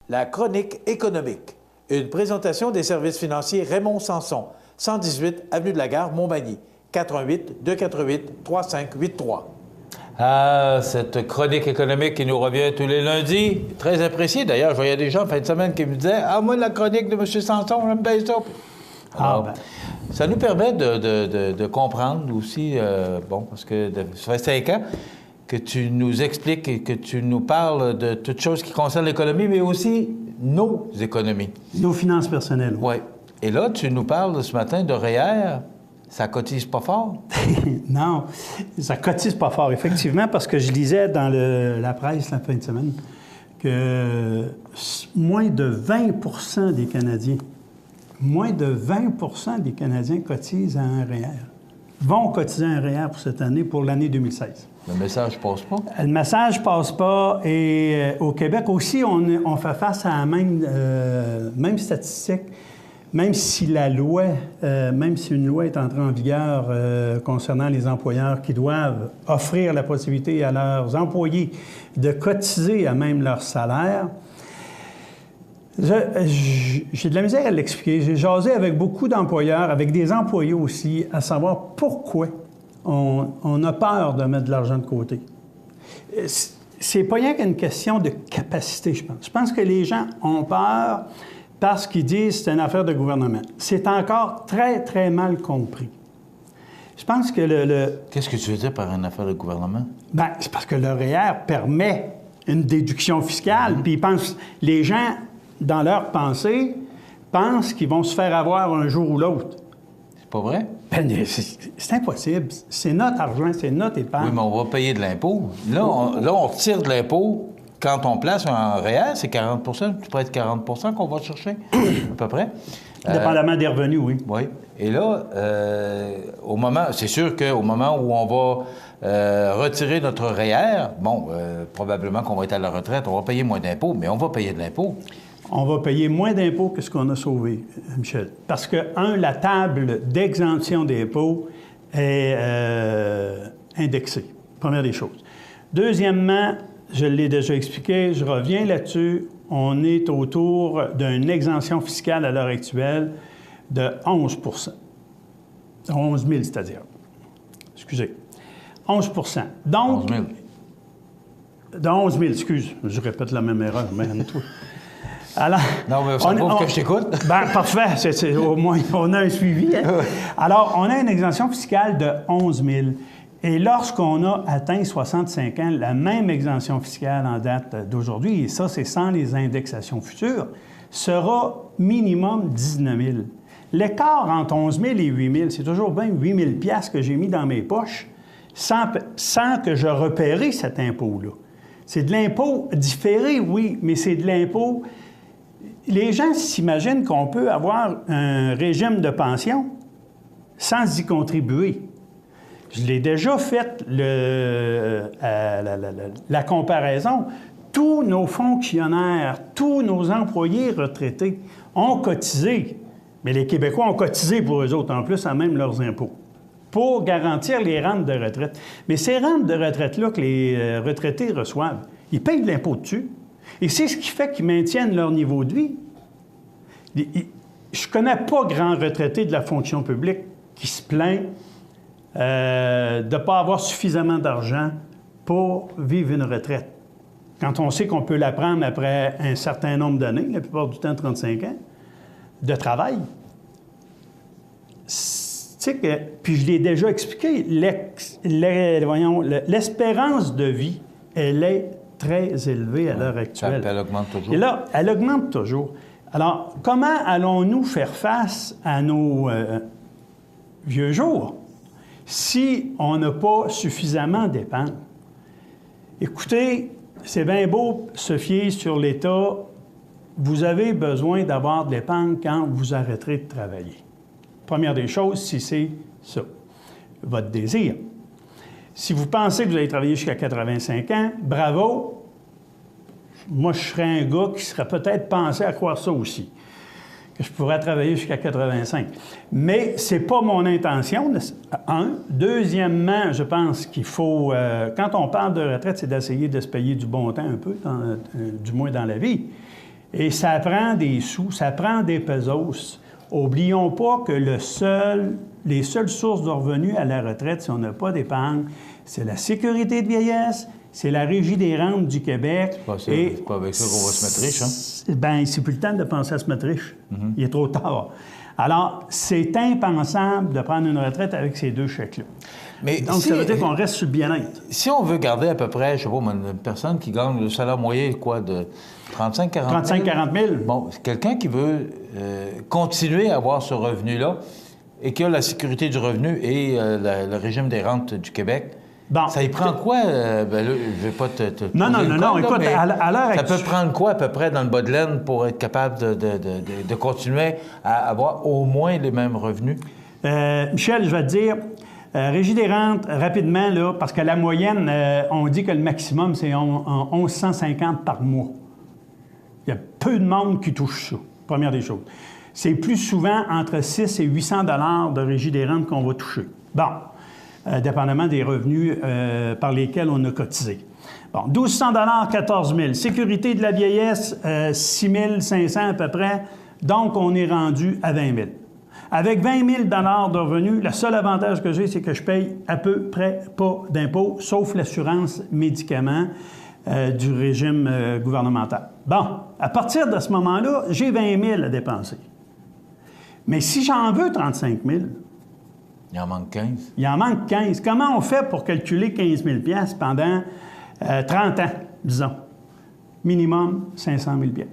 La chronique économique. Une présentation des services financiers Raymond Sanson, 118 Avenue de la Gare, Montmagny, 418-248-3583. Ah, cette chronique économique qui nous revient tous les lundis, très appréciée. D'ailleurs, je voyais des gens en fin de semaine qui me disaient « Ah, moi, la chronique de M. Sanson, j'aime bien ça. » Alors, ça nous permet de comprendre aussi, parce que ça fait 5 ans que tu nous expliques et que tu nous parles de toutes choses qui concernent l'économie, mais aussi nos économies. Nos finances personnelles. Oui. Et là, tu nous parles ce matin de REER. Ça cotise pas fort? Non, ça cotise pas fort, effectivement, parce que je lisais dans la presse la fin de semaine que moins de 20 des Canadiens cotisent à un REER, vont cotiser à un REER pour cette année, pour l'année 2016. Le message passe pas? Le message passe pas. Et au Québec aussi, on fait face à la même statistique. Même si même si une loi est entrée en vigueur concernant les employeurs qui doivent offrir la possibilité à leurs employés de cotiser à même leur salaire, j'ai de la misère à l'expliquer. J'ai jasé avec beaucoup d'employeurs, avec des employés aussi, à savoir pourquoi on a peur de mettre de l'argent de côté. C'est pas rien qu'une question de capacité, je pense. Je pense que les gens ont peur parce qu'ils disent que c'est une affaire de gouvernement. C'est encore très, très mal compris. Je pense que Qu'est-ce que tu veux dire par une affaire de gouvernement? Bien, c'est parce que le REER permet une déduction fiscale, puis les gens, dans leur pensée, pensent qu'ils vont se faire avoir un jour ou l'autre. C'est pas vrai? Ben, c'est impossible. C'est notre argent, c'est notre épargne. Oui, mais on va payer de l'impôt. Là, on retire de l'impôt. Quand on place un REER, c'est 40 tu pourrais être 40 qu'on va chercher, à peu près. Dépendamment des revenus, oui. Oui. Et là, c'est sûr qu'au moment où on va retirer notre REER, probablement qu'on va être à la retraite, on va payer moins d'impôts, mais on va payer de l'impôt. On va payer moins d'impôts que ce qu'on a sauvé, Michel. Parce que, la table d'exemption d'impôts est indexée. Première des choses. Deuxièmement, je l'ai déjà expliqué, je reviens là-dessus, on est autour d'une exemption fiscale à l'heure actuelle de 11 11 000, c'est-à-dire. Excusez. 11 Donc... 11 000. De 11 000, excuse. Je répète la même erreur, toi. Alors, non, mais ça prouve que je t'écoute. Bien, parfait. Au moins, on a un suivi. Hein? Alors, on a une exemption fiscale de 11 000. Et lorsqu'on a atteint 65 ans, la même exemption fiscale en date d'aujourd'hui, et ça, c'est sans les indexations futures, sera minimum 19 000. L'écart entre 11 000 et 8 000, c'est toujours bien 8 000 $ que j'ai mis dans mes poches sans que je repérais cet impôt-là. C'est de l'impôt différé, oui, mais c'est de l'impôt... Les gens s'imaginent qu'on peut avoir un régime de pension sans y contribuer. Je l'ai déjà fait, la comparaison. Tous nos fonctionnaires, tous nos employés retraités ont cotisé, mais les Québécois ont cotisé pour eux autres, en plus, à même leurs impôts, pour garantir les rentes de retraite. Mais ces rentes de retraite-là que les retraités reçoivent, ils payent de l'impôt dessus. Et c'est ce qui fait qu'ils maintiennent leur niveau de vie. Je ne connais pas grand retraité de la fonction publique qui se plaint de ne pas avoir suffisamment d'argent pour vivre une retraite. Quand on sait qu'on peut la prendre après un certain nombre d'années, la plupart du temps 35 ans, de travail. Puis je l'ai déjà expliqué, l'espérance de vie, elle est très élevée à l'heure actuelle. Elle augmente toujours. Et là, elle augmente toujours. Alors, comment allons-nous faire face à nos vieux jours si on n'a pas suffisamment d'épargne? Écoutez, c'est bien beau se fier sur l'État. Vous avez besoin d'avoir de l'épargne quand vous arrêterez de travailler. Première des choses, si c'est ça, votre désir. Si vous pensez que vous allez travailler jusqu'à 85 ans, bravo. Moi, je serais un gars qui serait peut-être pensé à croire ça aussi, que je pourrais travailler jusqu'à 85. Mais ce n'est pas mon intention, un. Deuxièmement, je pense qu'il faut, quand on parle de retraite, c'est d'essayer de se payer du bon temps un peu, du moins dans la vie. Et ça prend des sous, ça prend des pesos. Oublions pas que les seules sources de revenus à la retraite, si on n'a pas d'épargne, c'est la sécurité de vieillesse, c'est la Régie des rentes du Québec. C'est pas avec ça qu'on va se mettre riche, hein? Bien, c'est plus le temps de penser à se mettre riche. Il est trop tard. Alors, c'est impensable de prendre une retraite avec ces deux chèques-là. Mais donc, ça veut dire qu'on reste sur le bien-être. Si on veut garder à peu près, je sais pas, une personne qui gagne le salaire moyen, quoi, de 35-40 000? 35-40 000. Bon, c'est quelqu'un qui veut continuer à avoir ce revenu-là et qui a la sécurité du revenu et le régime des rentes du Québec. Bon, ça y prend quoi? Ben là, je vais pas te non, écoute, à l'heure ça peut prendre quoi à peu près dans le bas de laine pour être capable de continuer à avoir au moins les mêmes revenus? Michel, je vais te dire, Régie des rentes, rapidement, là, parce que la moyenne, on dit que le maximum, c'est 1150 par mois. Il y a peu de monde qui touche ça, première des choses. C'est plus souvent entre 6 et 800 $ de Régie des rentes qu'on va toucher. Bon. Dépendamment des revenus par lesquels on a cotisé. Bon, 1 200 $, 14 000. Sécurité de la vieillesse, 6 500 à peu près. Donc, on est rendu à 20 000. Avec 20 000 $ de revenus, le seul avantage que j'ai, c'est que je paye à peu près pas d'impôts, sauf l'assurance médicaments du régime gouvernemental. Bon, à partir de ce moment-là, j'ai 20 000 à dépenser. Mais si j'en veux 35 000, il en manque 15. Il en manque 15. Comment on fait pour calculer 15 000 $ pendant 30 ans, disons? Minimum 500 000 $.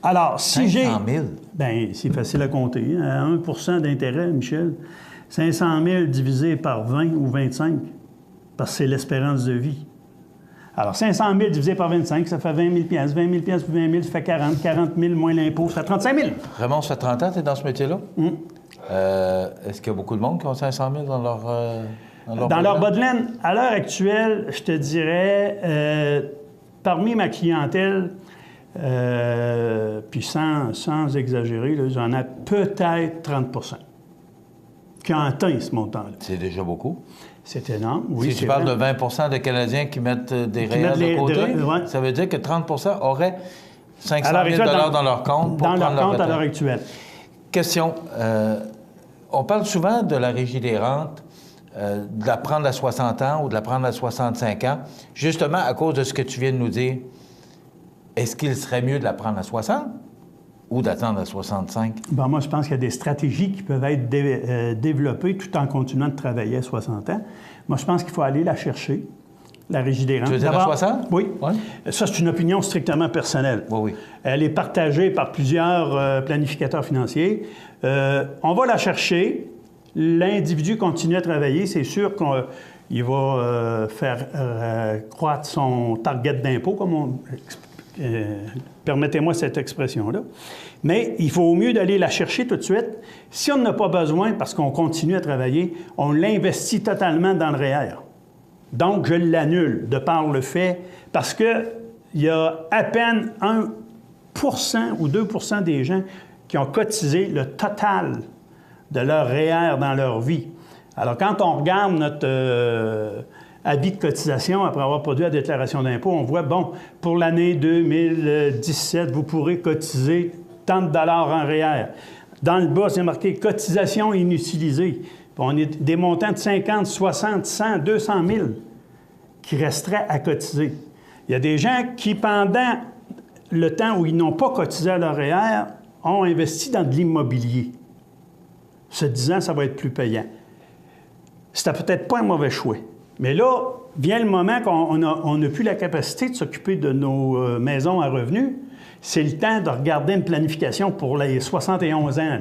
Alors, si j'ai... 500 000? Bien, c'est facile à compter. À 1 % d'intérêt, Michel, 500 000 divisé par 20 ou 25, parce que c'est l'espérance de vie. Alors, 500 000 divisé par 25, ça fait 20 000 $. 20 000 $ plus 20 000, ça fait 40. 40 000 moins l'impôt, ça fait 35 000. Raymond, ça fait 30 ans que tu es dans ce métier-là? Est-ce qu'il y a beaucoup de monde qui ont 500 000 dans leur bas de laine? À l'heure actuelle, je te dirais, parmi ma clientèle, puis sans exagérer, là, j'en ai peut-être 30 % qui ont atteint ce montant-là. C'est déjà beaucoup. C'est énorme, oui. Si tu parles de 20 % de Canadiens qui mettent des REER de côté, ça veut dire que 30 % auraient 500 000 $ dans leur compte pour prendre leur retraite. À l'heure actuelle. Question. On parle souvent de la Régie des rentes, de la prendre à 60 ans ou de la prendre à 65 ans, justement à cause de ce que tu viens de nous dire. Est-ce qu'il serait mieux de la prendre à 60 ou d'attendre à 65? Bien, moi, je pense qu'il y a des stratégies qui peuvent être développées tout en continuant de travailler à 60 ans. Moi, je pense qu'il faut aller la chercher, la Régie des rentes. Tu veux dire à 60? Oui. Ouais. Ça, c'est une opinion strictement personnelle. Oui. Elle est partagée par plusieurs planificateurs financiers. On va la chercher. L'individu continue à travailler. C'est sûr qu'il va faire croître son target d'impôt, comme on... permettez-moi cette expression-là. Mais il faut au mieux d'aller la chercher tout de suite. Si on n'en a pas besoin parce qu'on continue à travailler, on l'investit totalement dans le REER. Donc, je l'annule de par le fait, parce qu'il y a à peine 1 % ou 2 % des gens qui ont cotisé le total de leur REER dans leur vie. Alors, quand on regarde notre avis de cotisation après avoir produit la déclaration d'impôt, on voit, bon, pour l'année 2017, vous pourrez cotiser tant de dollars en REER. Dans le bas, c'est marqué « cotisation inutilisée ». On est des montants de 50, 60, 100, 200 000 qui resteraient à cotiser. Il y a des gens qui, pendant le temps où ils n'ont pas cotisé à leur REER, ont investi dans de l'immobilier, se disant ça va être plus payant. C'était peut-être pas un mauvais choix. Mais là, vient le moment qu'on n'a plus la capacité de s'occuper de nos maisons à revenus. C'est le temps de regarder une planification pour les 71 ans. Là.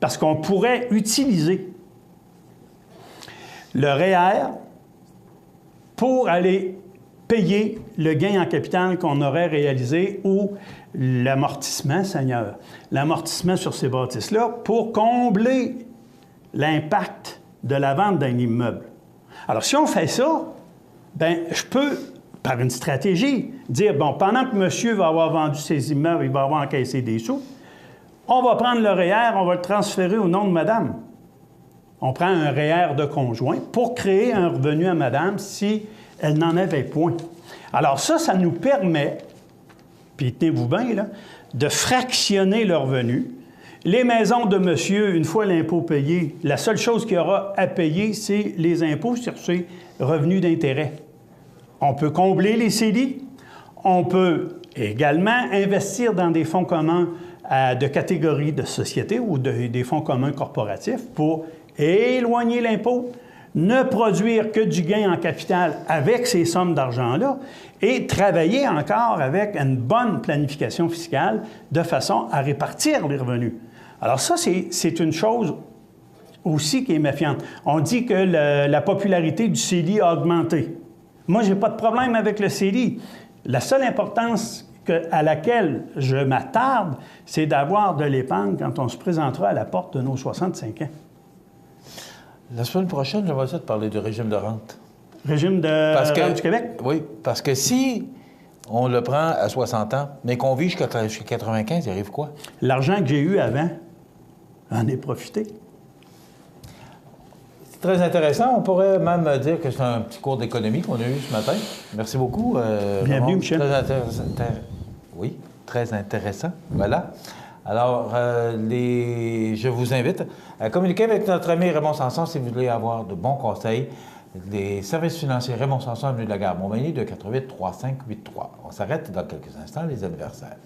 Parce qu'on pourrait utiliser le REER pour aller payer le gain en capital qu'on aurait réalisé ou l'amortissement, Seigneur, l'amortissement sur ces bâtisses-là pour combler l'impact de la vente d'un immeuble. Alors, si on fait ça, bien, je peux, par une stratégie, dire, bon, pendant que monsieur va avoir vendu ses immeubles, il va avoir encaissé des sous, on va prendre le REER, on va le transférer au nom de madame. On prend un REER de conjoint pour créer un revenu à madame si elle n'en avait point. Alors ça nous permet, puis tenez-vous bien, là, de fractionner le revenu. Les maisons de monsieur, une fois l'impôt payé, la seule chose qu'il y aura à payer, c'est les impôts sur ces revenus d'intérêt. On peut combler les CELI, on peut également investir dans des fonds communs de catégorie de société ou des fonds communs corporatifs pour éloigner l'impôt, ne produire que du gain en capital avec ces sommes d'argent-là et travailler encore avec une bonne planification fiscale de façon à répartir les revenus. Alors ça, c'est une chose aussi qui est méfiante. On dit que la popularité du CELI a augmenté. Moi, je n'ai pas de problème avec le CELI. La seule importance à laquelle je m'attarde, c'est d'avoir de l'épargne quand on se présentera à la porte de nos 65 ans. La semaine prochaine, j'aimerais ça te parler du régime de rente. Régime de rente du Québec? Oui, parce que si on le prend à 60 ans, mais qu'on vit jusqu'à 95, il arrive quoi? L'argent que j'ai eu avant, en ai profité. C'est très intéressant. On pourrait même dire que c'est un petit cours d'économie qu'on a eu ce matin. Merci beaucoup. Bienvenue, Michel. Très intéressant. Oui, très intéressant. Voilà. Alors, je vous invite à communiquer avec notre ami Raymond Sanson si vous voulez avoir de bons conseils. Les services financiers Raymond Sanson, avenue de la Gare Montmagny, 248-3583. On s'arrête dans quelques instants, les anniversaires.